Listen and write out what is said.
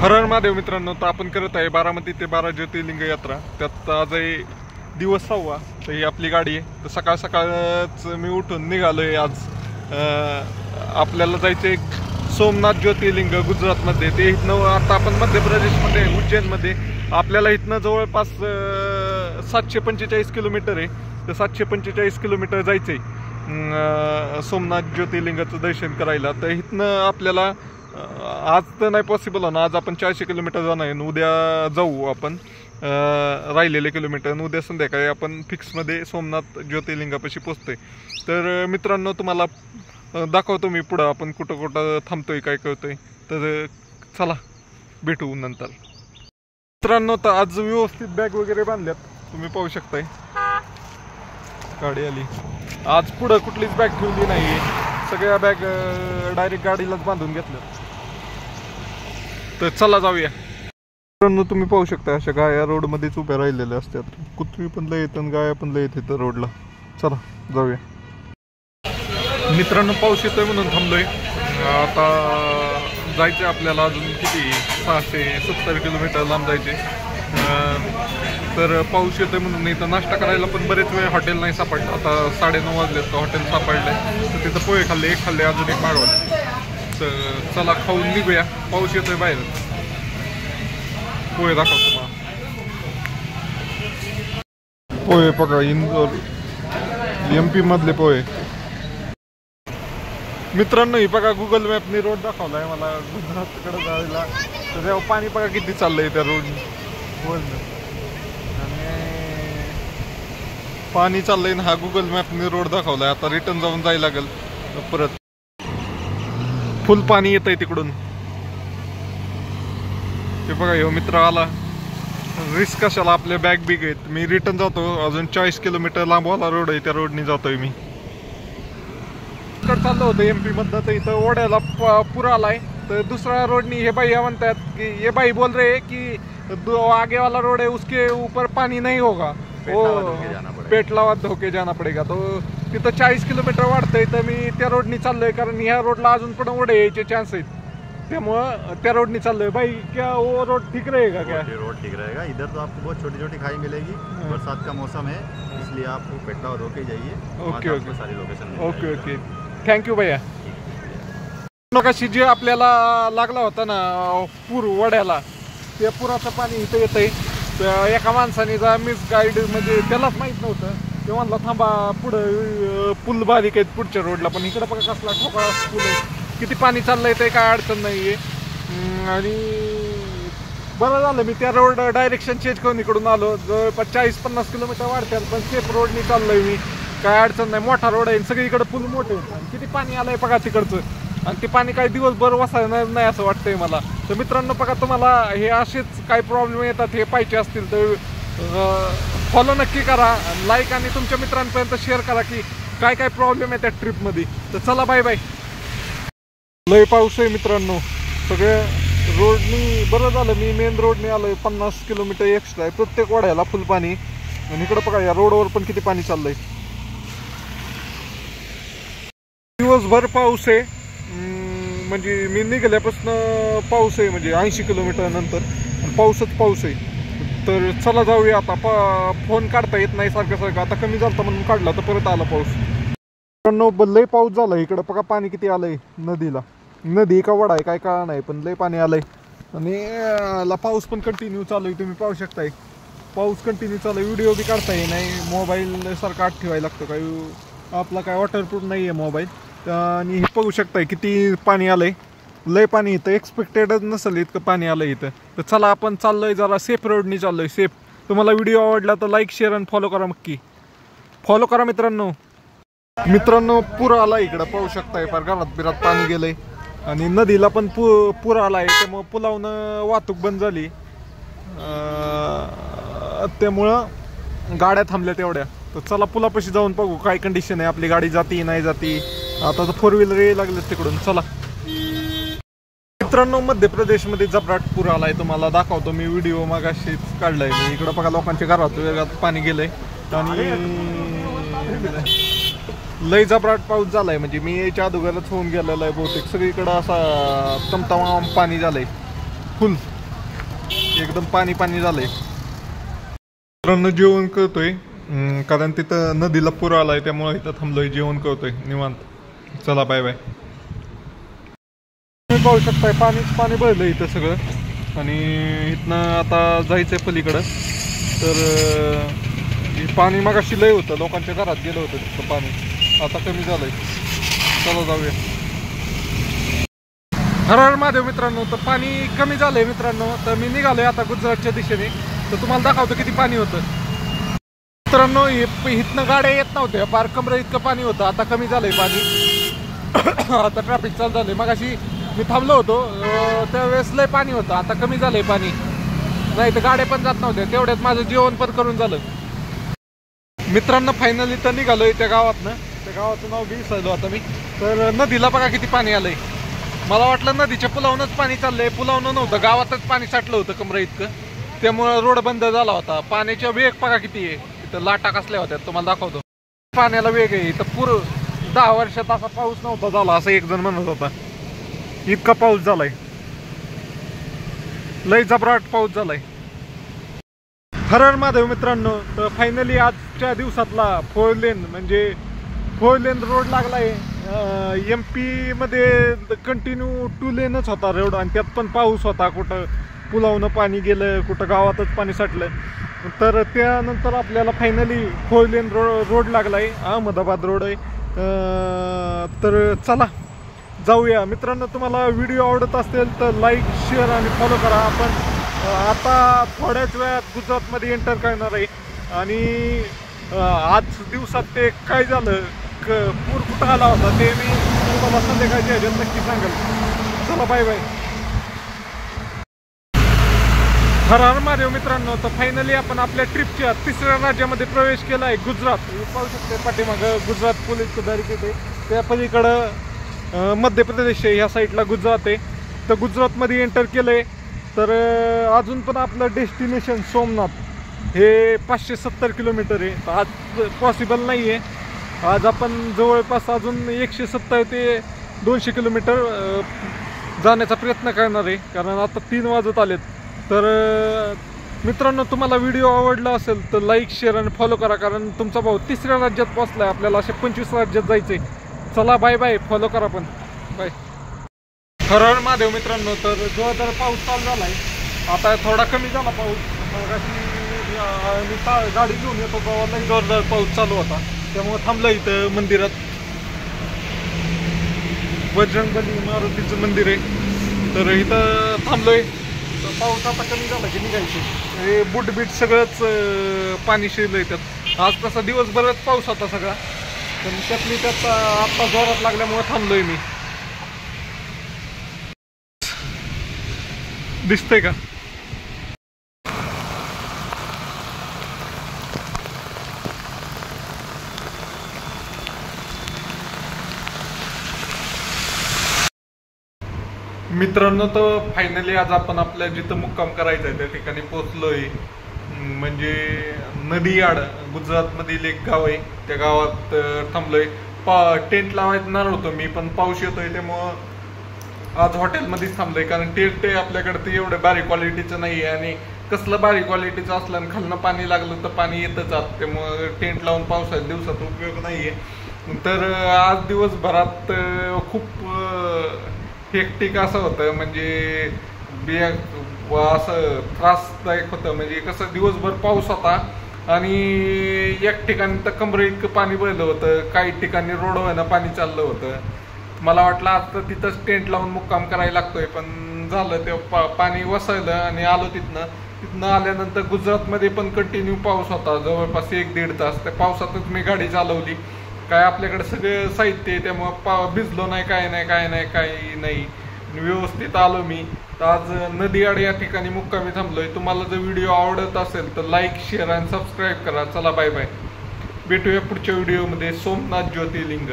हर हर महादेव मित्रांनो, तर आपण करत आहे बारामती ते 12 ज्योतिर्लिंग यात्रा. त्यात आज आहे दिवस 6वा. तर ही आपली गाडी आहे. तर सकाळ सकाळच मी उठून निघालोय. आज आपल्याला जायचे सोमनाथ ज्योतिर्लिंग गुजरातमध्ये. ते इथनं आता आपण मध्य प्रदेशमध्ये उज्जैनमध्ये. आपल्याला इथनं जवळपास 745 किलोमीटर आहे. तर 745 किलोमीटर जायचंय सोमनाथ ज्योतिर्लिंगाचं दर्शन करायला. तर इथनं आपल्याला आज तर नाही पॉसिबल होणार. आज आपण 400 किलोमीटर जाणार आहे. उद्या जाऊ आपण राहिलेले किलोमीटर. उद्या संध्याकाळी आपण फिक्समध्ये सोमनाथ ज्योतिर्लिंगापाशी पोचतोय. तर मित्रांनो, तुम्हाला दाखवतो मी पुढं आपण कुठं कुठं थांबतोय, काय करतोय. तर चला भेटू नंतर. मित्रांनो, तर आज व्यवस्थित बॅग वगैरे बांधल्यात, तुम्ही पाहू शकताय. गाडी आली. आज पुढं कुठलीच बॅग ठेवली नाहीये. सगळ्या बॅग डायरेक्ट गाडीलाच बांधून घेतल्यात. तर चला जाऊया. मित्रांनो, तुम्ही पाहू शकता अशा गाया रोडमध्येच उभ्या राहिलेल्या असतात. कुत्री पण लय येतात, गाया पण लय येतात रोडला. चला जाऊया. मित्रांनो, पाऊस येतोय म्हणून थांबलोय. आता जायचं आपल्याला अजून किती 670 किलोमीटर लांब जायचे. तर पाऊस येतोय म्हणून इथं नाश्ता करायला पण बरेच वेळ हॉटेल नाही सापडलं. आता 9:30 वाजलेत तर हॉटेल सापडलंय. तर तिथं पोहे खाल्ले, एक खाल्ले, अजून एक मागवलं. तर चला खाऊन निघूया. पाऊस येतोय बाहेर. पोहे दाखवतो मला. पोहे बघा, इंदोर MP मधले पोहे. मित्रांनो, ही बघा गुगल मॅपनी रोड दाखवलाय मला गुजरातकडे जायला. तर तेव्हा पाणी बघा किती चाललंय त्या रोडनं. आणि पाणी चाललंय ना. हा गुगल मॅपनी रोड दाखवलाय. आता रिटर्न जाऊन जायला लागेल परत. फुल पाणी येत आहे तिकडून. ते बघा, ह्यो मित्र आला. रिस्क कशाला, आपल्या बॅग बिग आहेत. मी रिटर्न जातो. अजून 40 किलोमीटर लांबवाला रोड आहे, त्या रोडनी जातोय मी. चाललं होतं MP मधलं. तर इथं ओढ्याला पूर आलाय. तर दुसऱ्या रोडनी हे बाई म्हणतात की ये बाई बोल रहे कि आगे वाला रोड है उसके ऊपर पानी नहीं होगा, पेटलावा धोके जाना पडेगा. तो तिथं 40 किलोमीटर वाढतंय. तर मी त्या रोडनी चाललोय, कारण ह्या रोडला अजून पण ओढे यायचे चान्स आहेत. त्यामुळं त्या रोडनी चाललोय. भाई, क्या वो रोड ठीक रहेगा? क्या रोड ठीक रहेगा. इधर तो आपको बहुत छोटी छोटी खाई मिलेगी. बरसात का मौसम है, इसलिए आपको पेट्रोल रोके जाइए. ओके ओके, सारी लोकेशन. ओके ओके, थँक्यू भैया. नकाशी जे आपल्याला लागला होता ना पूर वड्याला, त्या पुराचं पाणी इथं येतंय. तर एका माणसाने मिसगाईड, म्हणजे त्यालाच माहित नव्हतं. ते म्हणला थांबा, पुढं पूल बारीक आहेत पुढच्या रोडला. पण इकडं बघा कसला ठोकळा पूल आहे. किती पाणी चाललंय ते काय अडचण नाहीये. आणि बरं झालं मी त्या रोड डायरेक्शन चेंज करून इकडून आलो. जवळपास 40-50 किलोमीटर वाढतात, पण सेफ रोडनी चाललोय मी. काय अडचण नाही. मोठा रोड आहे, सगळीकडे पूल मोठे आहेत. किती पाणी आलंय बघा तिकडचं. आणि ते पाणी काही दिवसभर वसायला नाही असं वाटतंय मला. तर मित्रांनो, बघा, तुम्हाला हे असेच काही प्रॉब्लेम येतात, हे पाहिजे असतील तर फॉलो नक्की करा. लाईक आणि तुमच्या मित्रांपर्यंत शेअर करा की काय काय प्रॉब्लेम आहे त्या ट्रिपमध्ये. तर चला, बाय बाय. लय पाऊस आहे मित्रांनो. सगळ्या रोडनी. बरं झालं मी मेन रोडने आलोय. 50 किलोमीटर एक्स्ट्रा आहे. प्रत्येक वाड्याला फुल पाणी. आणि इकडं बघा, या रोडवर पण किती पाणी चाललंय. दिवसभर पाऊस आहे. म्हणजे मी निघाल्यापासून पाऊस आहे, म्हणजे 80 किलोमीटर नंतर पाऊसच पाऊस आहे. तर चला जाऊया आता. फोन काढता येत नाही सारखं. आता कमी झालं म्हणून काढला, तर परत आला पाऊस. लय पाऊस झाला इकडं. बघा पाणी किती आलंय नदीला. नदी का वडा आहे काय कळा नाही, पण लय पाणी आलंय. आणि पाऊस पण कंटिन्यू चालू आहे. तुम्ही पाहू शकताय, पाऊस कंटिन्यू चालू आहे. व्हिडिओ बी काढता येईल नाही. मोबाईल सारखा आत ठेवायला लागतो. काही आपला काय वॉटरप्रूफ नाही आहे मोबाईल. आणि हे पाहू शकताय किती पाणी आलंय. लय पाणी इथं. एक्सपेक्टेडच नसेल इतकं पाणी आलंय इथं. तर चला आपण चाललोय जरा सेफ रोडनी चाललोय. सेफ. तुम्हाला व्हिडिओ आवडला तर लाईक, शेअर आणि फॉलो करा. नक्की फॉलो करा मित्रांनो. पूर आला इकडं पाहू शकताय. फार घरात बिरात पाणी गेलंय. आणि नदीला पण पूर आलाय. त्यामुळं पुलावनं वाहतूक बंद झाली. त्यामुळं गाड्या थांबल्या तेवढ्या. तर चला पुलापाशी जाऊन बघू काय कंडिशन आहे. आपली गाडी जाती नाही जाती. आता तर 4 व्हीलर यायला लागलेत तिकडून. चला. मित्रांनो, मध्य प्रदेशमध्ये जबराट पूर आलाय. तुम्हाला दाखवतो मी. व्हिडिओ मागाशीच काढलाय मी. इकडं बघा लोकांच्या घरात पाणी गेलंय. आणि लय जबराट पाऊस झालाय. म्हणजे मी याच्या अगोदरच होऊन गेलेला आहे बहुतेक. सगळीकडं असा तमतमाम पाणी झालंय फुल. एकदम पाणी पाणी झालंय. मित्रांनो जेवण करतोय कारण तिथं नदीला पूर आलाय त्यामुळे इथं थांबलोय, जेवण करतोय निवांत. चला बाय बाय. तुम्ही पाहू शकताय पाणीच पाणी भरलं इथं सगळं आणि इथनं आता जायचंय पलीकडं. तर पाणी मगाशी लय होतं, लोकांच्या घरात गेलं होतं तिथं पाणी, आता कमी झालंय. चला जाऊया. हर हर महादेव मित्रांनो. तर पाणी कमी झालंय मित्रांनो. तर मी निघालोय आता गुजरातच्या दिशेने. तर तुम्हाला दाखवतो किती पाणी होतं. मित्रांनो इथनं गाड्या येत नव्हत्या, पार कमरे इतकं पाणी होतं. आता कमी झालंय पाणी. आता ट्रॅफिक चालू झालंय. मगाशी मी थांबलो होतो त्यावेळेस लय पाणी होतं, आता कमी झालंय पाणी. नाही तर गाड्या पण जात नव्हत्या. तेवढ्यात माझं जेवण पण करून झालं. मित्रांनो फायनली तर निघालोय त्या गावातनं. त्या गावाचं नाव विसरलो आता मी. तर नदीला बघा किती पाणी आलंय. मला वाटलं नदीच्या पुलावनच पाणी चाललंय, पुलावनं नव्हतं, गावातच पाणी साठलं होतं कमरे इतकं. त्यामुळं रोड बंद झाला होता. पाण्याचा वेग बघा किती आहे. तिथं लाटा कसल्या होत्या तुम्हाला दाखवतो. पाण्याला वेग आहे इथं. पूर 10 वर्षात असा पाऊस नव्हता झाला असं एक जण म्हणत होता. इतका पाऊस झालाय, लय जबराट पाऊस झालाय. हर हर महादेव मित्रांनो. तर फायनली आजच्या दिवसातला 4 लेन म्हणजे 4 लेन रोड लागलाय. MP मध्ये कंटिन्यू 2 लेनच होता रोड आणि त्यात पण पाऊस होता. कुठं पुलावनं पाणी गेलं, कुठं गावातच पाणी साठलं. तर त्यानंतर आपल्याला फायनली 4 लेन रोड लागलाय. अहमदाबाद रोड आहे. तर चला जाऊया. मित्रांनो तुम्हाला व्हिडिओ आवडत असेल तर लाईक शेअर आणि फॉलो करा. आपण आता थोड्याच वेळात गुजरातमध्ये एंटर करणार आहे आणि आज दिवसात ते काय झालं, पूर कुठं आला होता ते मी तुम्हाला संध्याकाळच्या ह्याच्यात नक्की सांगेल. चला बाय बाय. हर हर महादेव मित्रांनो. तर फायनली आपण आपल्या ट्रिपच्या 3ऱ्या राज्यामध्ये प्रवेश केला आहे, गुजरात. पाहू शकते पाठीमागं गुजरात पोलीस बॅरिकेड आहे. त्या पलीकडं मध्य प्रदेश आहे, ह्या साईडला गुजरात आहे. तर गुजरातमध्ये एंटर केलं आहे. तर अजून पण आपलं डेस्टिनेशन सोमनाथ हे 570 किलोमीटर आहे. तर आज पॉसिबल नाही आहे. आज आपण जवळपास अजून 170 ते 200 किलोमीटर जाण्याचा प्रयत्न करणार आहे, कारण आता 3 वाजत आलेत. तर मित्रांनो तुम्हाला व्हिडिओ आवडला असेल तर लाईक शेअर आणि फॉलो करा, कारण तुमचा भाऊ 3ऱ्या राज्यात पोहोचला आहे. आपल्याला असे 25 राज्यात जायचे. चला बाय बाय. फॉलो करा पण. बाय. हर हर महादेव मित्रांनो. तर जोरदार पाऊस चालू झाला आहे. आता थोडा कमी झाला पाऊस. मी गाडी घेऊन येतो गावाला, जोरदार पाऊस चालू होता त्यामुळे थांबलं इथं मंदिरात. बजरंगबली मारुतीचं मंदिर आहे. तर इथं थांबलोय. तर पाऊस आता कमी झाला की निघायचे. हे बूट बीट सगळंच पाणी शिरलं त्यात. आज तसा दिवसभरात पाऊस होता सगळा, पण त्यातली त्यात आत्ता जोरात लागल्यामुळे थांबलोय मी. दिसतंय का? मित्रांनो तर फायनली आज आपण आपल्या जिथं मुक्काम करायचं आहे त्या ठिकाणी पोहोचलोय. म्हणजे नदीयाड गुजरातमधील एक गाव आहे, त्या गावात थांबलोय. टेंट लावायणार होतो मी, पण पाऊस येतोय त्यामुळं आज हॉटेलमध्येच थांबलोय. कारण टेंट ते आपल्याकडे ते एवढं भारी क्वालिटीचं नाही आहे आणि कसलं भारी क्वालिटीचं असलं आणि खालनं पाणी लागलं तर पाणी येतच आत. त्यामुळं टेंट लावून पावसाळ्यात दिवसात उपयोग नाही आहे. तर आज दिवसभरात खूप हेक्टिक असं होतं, म्हणजे असं त्रासदायक होतं. म्हणजे कसं दिवसभर पाऊस होता आणि एक ठिकाणी तर कमरे इतकं पाणी भरलं होतं, काही ठिकाणी रोडवरनं पाणी चाललं होतं. मला वाटलं आता तिथंच टेंट लावून मुक्काम करायला लागतोय, पण झालं ते पाणी वसरलं आणि आलो तिथनं आल्यानंतर गुजरातमध्ये पण कंटिन्यू पाऊस होता जवळपास 1-1.5 तास. त्या पावसातच मी गाडी चालवली. काय आपल्याकडे सगळं साहित्य आहे त्यामुळं भिजलो नाही, काही नाही, व्यवस्थित आलो मी. तर आज नदीयाड या ठिकाणी मुक्कामी थांबलोय. तुम्हाला जर व्हिडिओ आवडत असेल तर लाईक शेअर आणि सबस्क्राईब करा. चला बाय बाय. भेटूया पुढच्या व्हिडिओमध्ये. सोमनाथ ज्योतिर्लिंग.